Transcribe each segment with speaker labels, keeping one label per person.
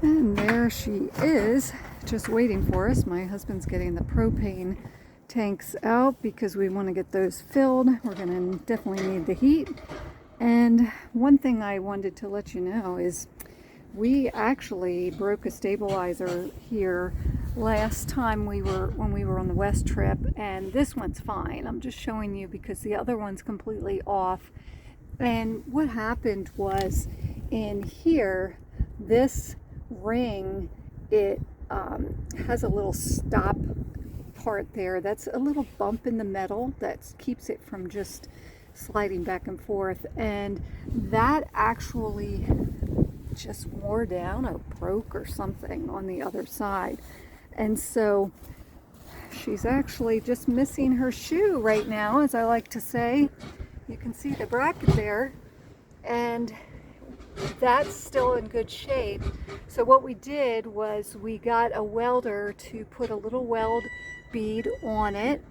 Speaker 1: And there she is, just waiting for us. My husband's getting the propane tanks out because we want to get those filled. We're going to definitely need the heat. And one thing I wanted to let you know is we actually broke a stabilizer here last time when we were on the west trip, and this one's fine. I'm just showing you because the other one's completely off. And what happened was in here, this ring, it has a little stop part there. That's a little bump in the metal that keeps it from just sliding back and forth, and that actually just wore down or broke or something on the other side. And so she's actually just missing her shoe right now, as I like to say. You can see the bracket there, and that's still in good shape. So what we did was we got a welder to put a little weld bead on it,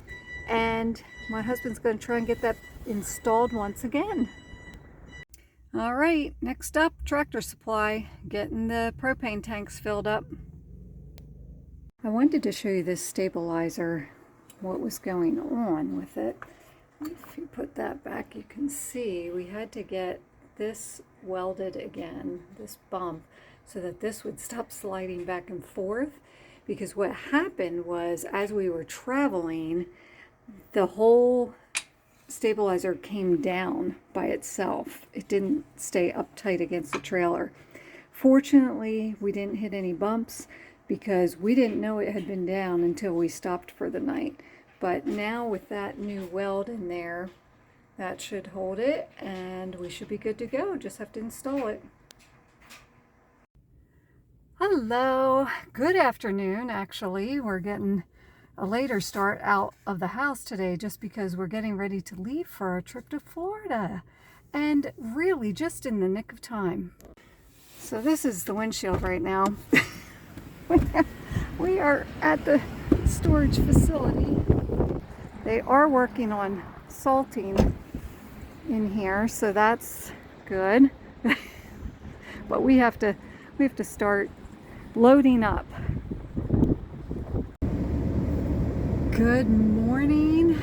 Speaker 1: and my husband's going to try and get that installed once again. All right, next up, Tractor Supply, getting the propane tanks filled up. I wanted to show you this stabilizer, what was going on with it. If you put that back, you can see we had to get this welded again, this bump, so that this would stop sliding back and forth. Because what happened was, as we were traveling, the whole stabilizer came down by itself. It didn't stay uptight against the trailer. Fortunately, we didn't hit any bumps because we didn't know it had been down until we stopped for the night. But now with that new weld in there, that should hold it and we should be good to go. Just have to install it. Hello, good afternoon. Actually, we're getting a later start out of the house today just because we're getting ready to leave for our trip to Florida, and really just in the nick of time. So this is the windshield right now. We are at the storage facility. They are working on salting in here, so that's good. But we have to start loading up. Good morning.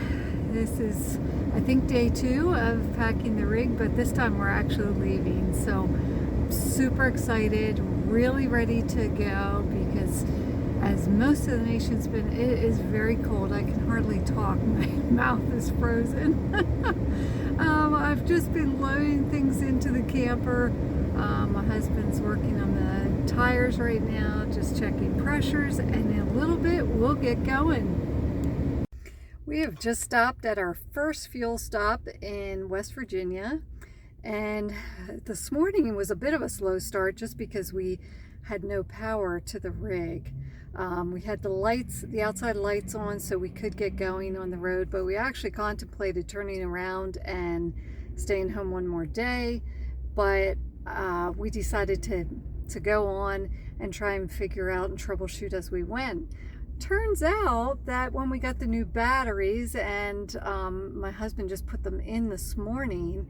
Speaker 1: This is, I think, day 2 of packing the rig, but this time we're actually leaving. So I'm super excited, really ready to go, because as most of the nation's been, it is very cold. I can hardly talk. My mouth is frozen. I've just been loading things into the camper. My husband's working on the tires right now, just checking pressures, and in a little bit we'll get going. We have just stopped at our first fuel stop in West Virginia, and this morning was a bit of a slow start just because we had no power to the rig. We had the lights, the outside lights on, so we could get going on the road, but we actually contemplated turning around and staying home one more day, but we decided to go on and try and figure out and troubleshoot as we went. Turns out that when we got the new batteries, and my husband just put them in this morning,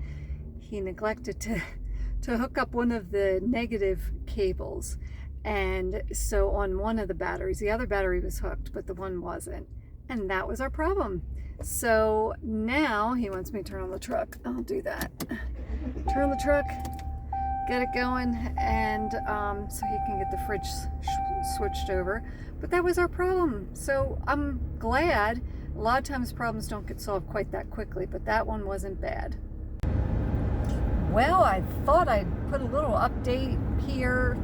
Speaker 1: he neglected to hook up one of the negative cables. And so on one of the batteries, the other battery was hooked, but the one wasn't. And that was our problem. So now he wants me to turn on the truck. I'll do that. Turn on the truck, get it going, and so he can get the fridge switched over. But that was our problem. So I'm glad. A lot of times problems don't get solved quite that quickly, but that one wasn't bad. Well, I thought I'd put a little update here.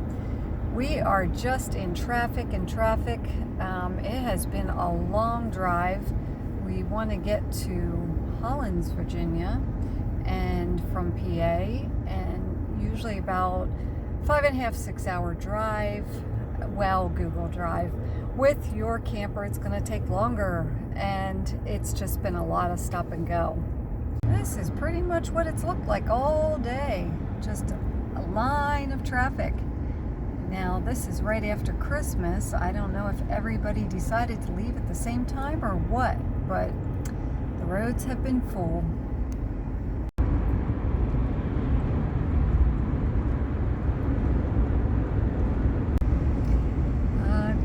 Speaker 1: We are just in traffic and traffic. It has been a long drive. We want to get to Hollins, Virginia, and from PA, and usually about 5.5 to 6 hour drive. Well, Google Drive. With your camper, it's going to take longer, and it's just been a lot of stop and go. This is pretty much what it's looked like all day. Just a line of traffic. Now, this is right after Christmas. I don't know if everybody decided to leave at the same time or what, but the roads have been full.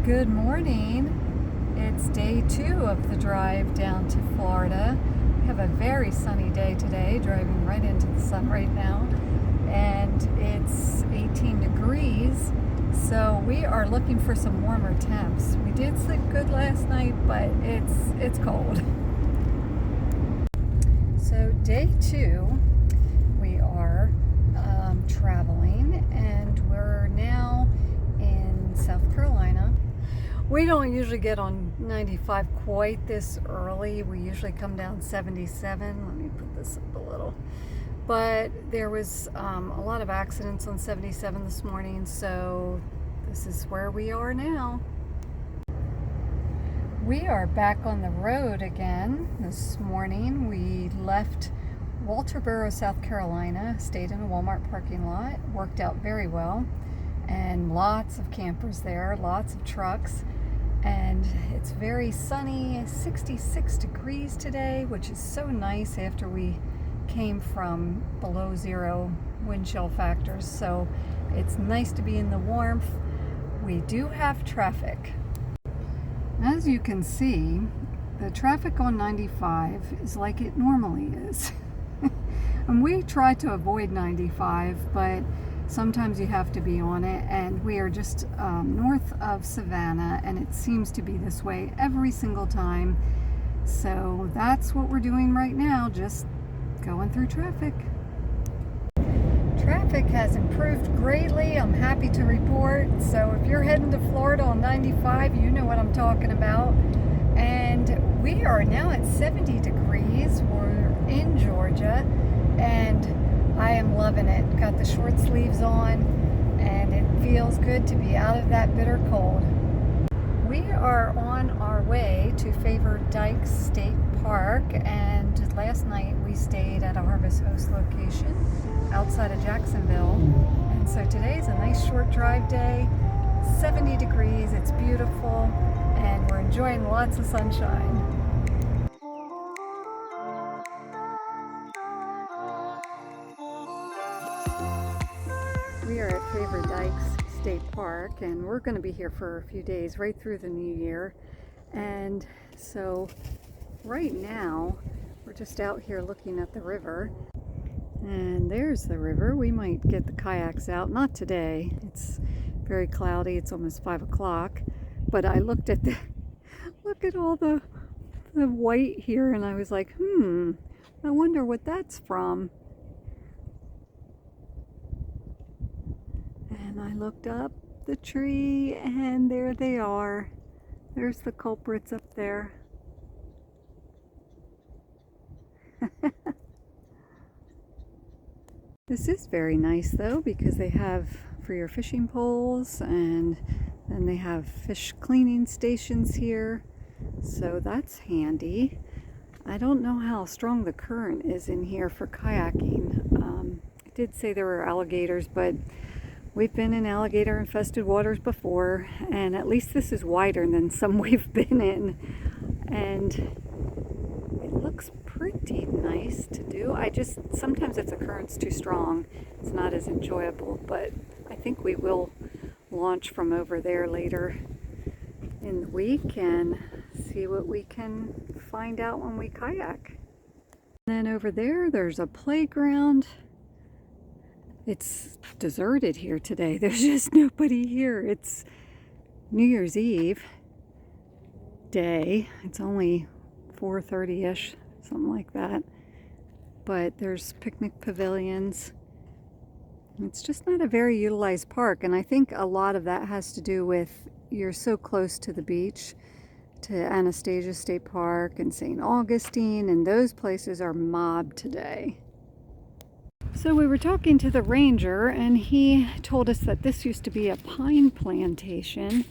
Speaker 1: Good morning. It's day 2 of the drive down to Florida. We have a very sunny day today, driving right into the sun right now, and it's 18 degrees, so we are looking for some warmer temps. We did sleep good last night, but it's cold. So day 2, we are traveling, and we're now in South Carolina. We don't usually get on 95 quite this early. We usually come down 77. Let me put this up a little. But there was a lot of accidents on 77 this morning, so this is where we are now. We are back on the road again this morning. We left Walterboro, South Carolina, stayed in a Walmart parking lot, worked out very well, and lots of campers there, lots of trucks. And it's very sunny, 66 degrees today, which is so nice after we came from below zero wind chill factors. So it's nice to be in the warmth. We do have traffic. As you can see, the traffic on 95 is like it normally is. And we try to avoid 95, but sometimes you have to be on it, and we are just north of Savannah, and it seems to be this way every single time. So that's what we're doing right now, just going through traffic. Traffic has improved greatly, I'm happy to report. So if you're heading to Florida on 95, you know what I'm talking about. And we are now at 70 degrees. We're in Georgia, and I am loving it. Got the short sleeves on, and it feels good to be out of that bitter cold. We are on our way to Faver-Dykes State Park, and last night we stayed at a Harvest Host location outside of Jacksonville. And so today's a nice short drive day, 70 degrees, it's beautiful, and we're enjoying lots of sunshine. We are at Faver-Dykes State Park, and we're going to be here for a few days, right through the new year. And so right now, we're just out here looking at the river. And there's the river. We might get the kayaks out. Not today. It's very cloudy. It's almost 5 o'clock. But I looked at look at all the white here, and I was like, I wonder what that's from. And I looked up the tree, and there they are. There's the culprits up there. This is very nice though, because they have for your fishing poles, and then they have fish cleaning stations here. So that's handy. I don't know how strong the current is in here for kayaking. It did say there were alligators, but we've been in alligator infested waters before, and at least this is wider than some we've been in, and it looks pretty nice to do. Sometimes if the current's too strong, it's not as enjoyable, but I think we will launch from over there later in the week and see what we can find out when we kayak. And then over there's a playground. It's deserted here today. There's just nobody here. It's New Year's Eve day. It's only 4:30-ish, something like that. But there's picnic pavilions. It's just not a very utilized park, and I think a lot of that has to do with you're so close to the beach, to Anastasia State Park and St. Augustine, and those places are mobbed today. So we were talking to the ranger, and he told us that this used to be a pine plantation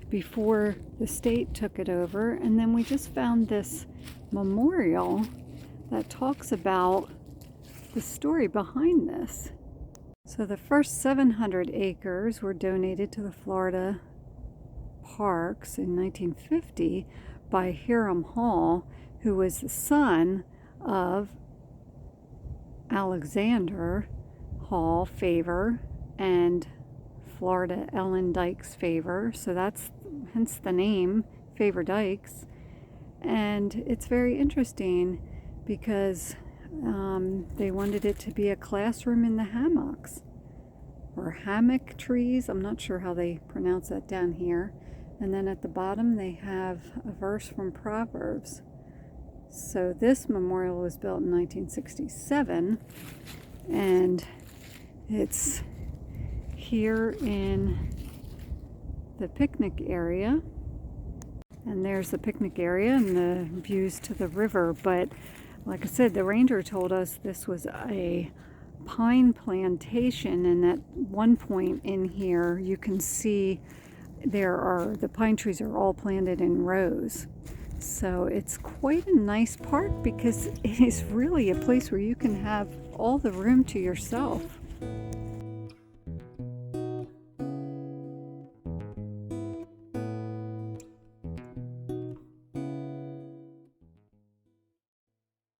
Speaker 1: before the state took it over, and then we just found this memorial that talks about the story behind this. So the first 700 acres were donated to the Florida parks in 1950 by Hiram Hall, who was the son of Alexander Hall Faver and Florida Ellen Dykes Faver, so that's hence the name Faver-Dykes. And it's very interesting because they wanted it to be a classroom in the hammocks or hammock trees. I'm not sure how they pronounce that down here. And then at the bottom they have a verse from Proverbs. So this memorial was built in 1967, and it's here in the picnic area. And there's the picnic area and the views to the river. But like I said, the ranger told us this was a pine plantation, and at one point in here you can see the pine trees are all planted in rows. So it's quite a nice park because it is really a place where you can have all the room to yourself.